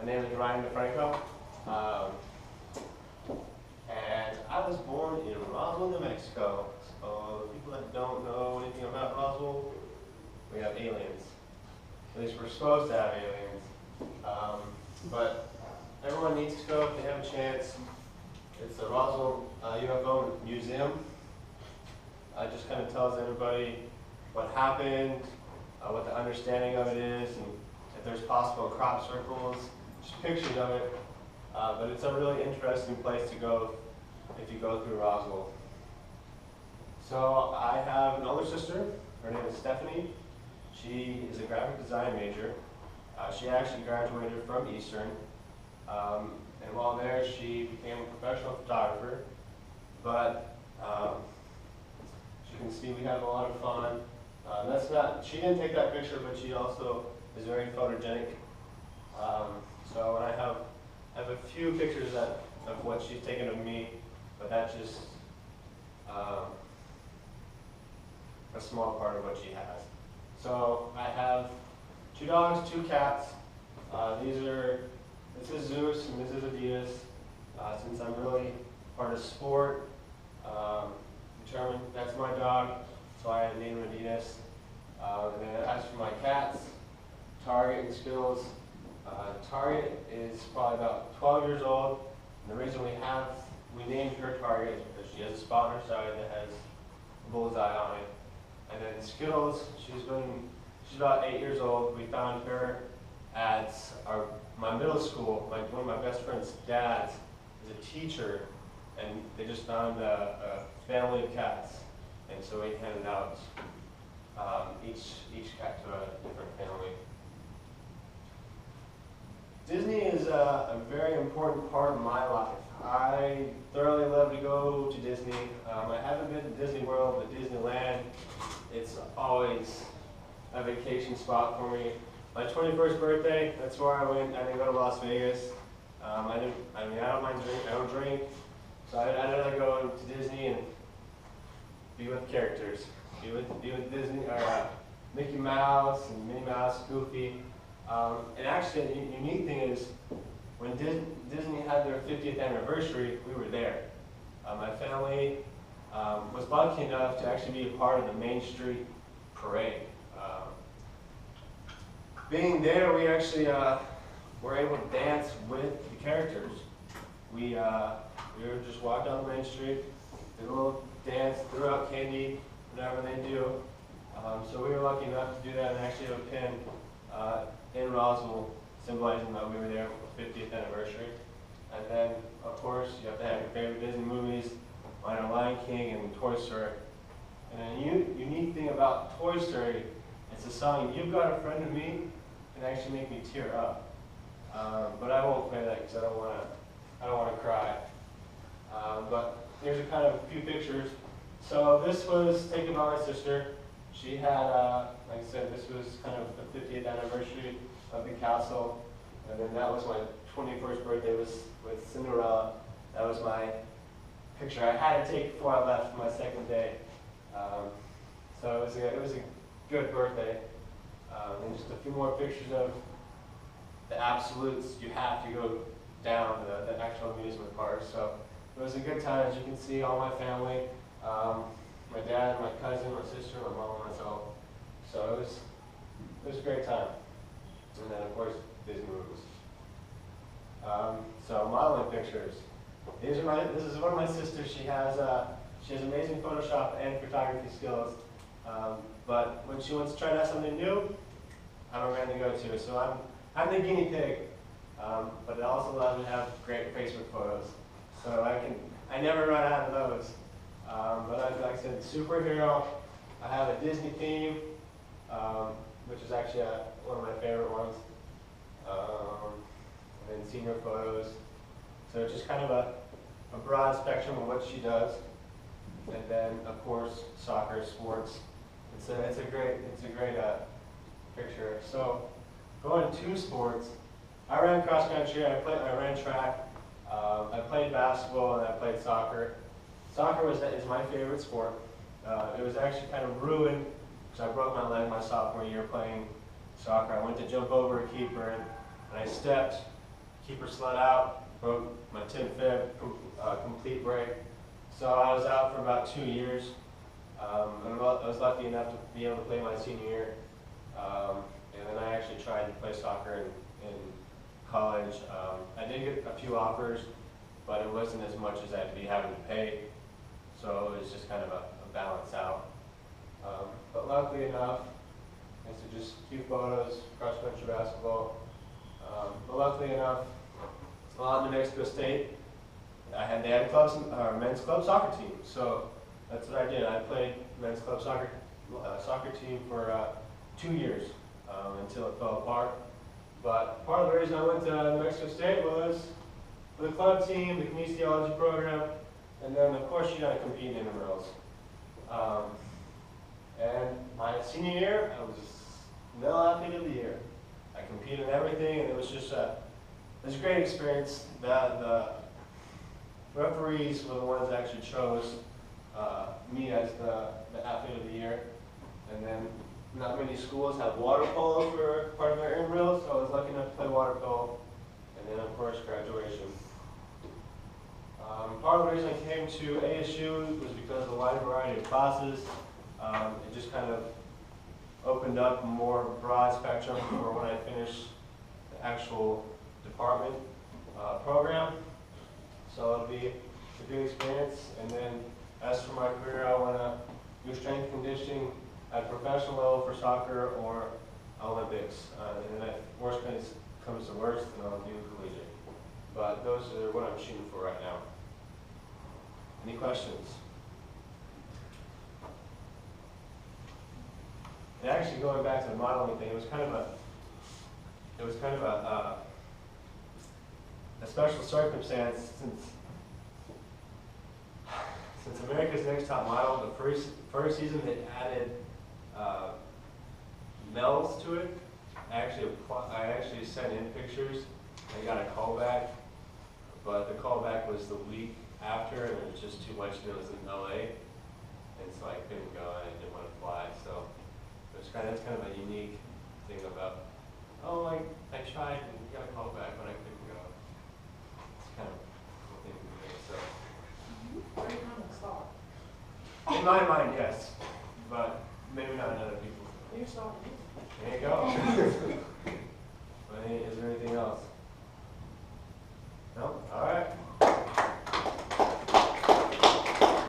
name is Defranco, and I was born in Roswell, New Mexico. So people that don't know anything about Roswell, we have aliens. At least we're supposed to have aliens. But everyone needs to go if they have a chance. It's the Roswell UFO Museum. It just kind of tells everybody what happened, what the understanding of it is, and if there's possible crop circles, just pictures of it. But it's a really interesting place to go if you go through Roswell. So I have an older sister. Her name is Stephanie. She is a graphic design major. She actually graduated from Eastern. And while there, she became a professional photographer. But as you can see, we have a lot of fun. She didn't take that picture, but she also is very photogenic. So I have a few pictures of what she's taken of me, but that's just a small part of what she has. So I have 2 dogs, 2 cats. This is Zeus and this is Adidas. Since I'm really part of sport, determined that's my dog, so I named him Adidas. And then as for my cats, Target and Skills. Target is probably about 12 years old. And the reason we named her Target is because she has a spot on her side that has a bullseye on it. And then Skittles, she's about 8 years old. We found her at my middle school. One of my best friend's dads is a teacher, and they just found a family of cats. And so we handed out each cat to a different family. Disney is a very important part of my life. I thoroughly love to go to Disney. I haven't been to Disney World, but Disneyland, it's always a vacation spot for me. My 21st birthday, that's where I went. I didn't go to Las Vegas. I don't mind drink. I don't drink, so I'd rather go to Disney and be with characters. Be with Disney or Mickey Mouse and Minnie Mouse, Goofy. And actually, the unique thing is, when Disney had their 50th anniversary, we were there. My family was lucky enough to actually be a part of the Main Street Parade. Being there, we actually were able to dance with the characters. We would just walk down the Main Street, do a little dance, throw out candy, whatever they do. So we were lucky enough to do that and actually have a pin in Roswell symbolizing that we were there for the 50th anniversary. And then, of course, you have to have your favorite Disney movies. Mine are Lion King and Toy Story. And a unique thing about Toy Story, it's a song, You've Got a Friend in Me, can actually make me tear up. But I won't play that because I don't want to cry. But here's a few pictures. So this was taken by my sister. She had, like I said, this was kind of the 50th anniversary of the castle. And then that was my 21st birthday with Cinderella. That was my picture I had to take before I left for my second day. So it was a good birthday. And just a few more pictures of the absolutes. You have to go down the actual amusement park. So it was a good time. As you can see, all my family, my dad, my cousin, my sister, my mom, and myself. So it was a great time. And then of course Disney movies. So modeling pictures. This is one of my sisters. She has amazing Photoshop and photography skills. But when she wants to try out something new, I'm a man to go to. So I'm the guinea pig. But it also allows me to have great Facebook photos. So I never run out of those. But like I said, superhero. I have a Disney theme, which is actually one of my favorite ones. And then senior photos. So it's just kind of a broad spectrum of what she does. And then, of course, soccer, sports. It's a great picture. So going to sports, I ran cross country. I ran track. I played basketball and I played soccer. Soccer is my favorite sport. It was actually kind of ruined because I broke my leg my sophomore year playing soccer. I went to jump over a keeper and I stepped keeper slid out, broke my tin fib, complete break. So I was out for about 2 years. And I was lucky enough to be able to play my senior year. And then I actually tried to play soccer in college. I did get a few offers, but it wasn't as much as I'd be having to pay. So it was just kind of a balance out. But luckily enough, I used to just cute photos, cross-country basketball. But luckily enough, while in New Mexico State, they had men's club soccer team. So that's what I did. I played men's club soccer team for 2 years until it fell apart. But part of the reason I went to New Mexico State was for the club team, the kinesiology program, and then of course you got to compete in intramurals. And my senior year, I was male athlete of the year. I competed in everything, and it was just it was a great experience. The referees were the ones that actually chose me as the athlete of the year. And then not many schools have water polo for part of their intramural, so I was lucky enough to play water polo. And then of course graduation. Part of the reason I came to ASU was because of the wide variety of classes. It just kind of opened up a more broad spectrum for when I finished the actual department program. So it'll be a good experience. And then as for my career, I want to do strength conditioning at professional level for soccer or Olympics. And then if worst comes to worst, then I'll do collegiate. But those are what I'm shooting for right now. Any questions? And actually, going back to the modeling thing, it was kind of a special circumstance since America's Next Top Model, the first season they added males to it. I actually sent in pictures. I got a callback, but the callback was the week after, and it was just too much. And it was in LA, and so I couldn't go, and I didn't want to fly. So that's kind of a unique thing about. Oh, I tried and got a callback, but I couldn't go. It's kind of a cool thing to do. So. Are you on the star? In my mind, yes, but maybe not in other people's. You're starting. There you go. But is there anything else? No? All right.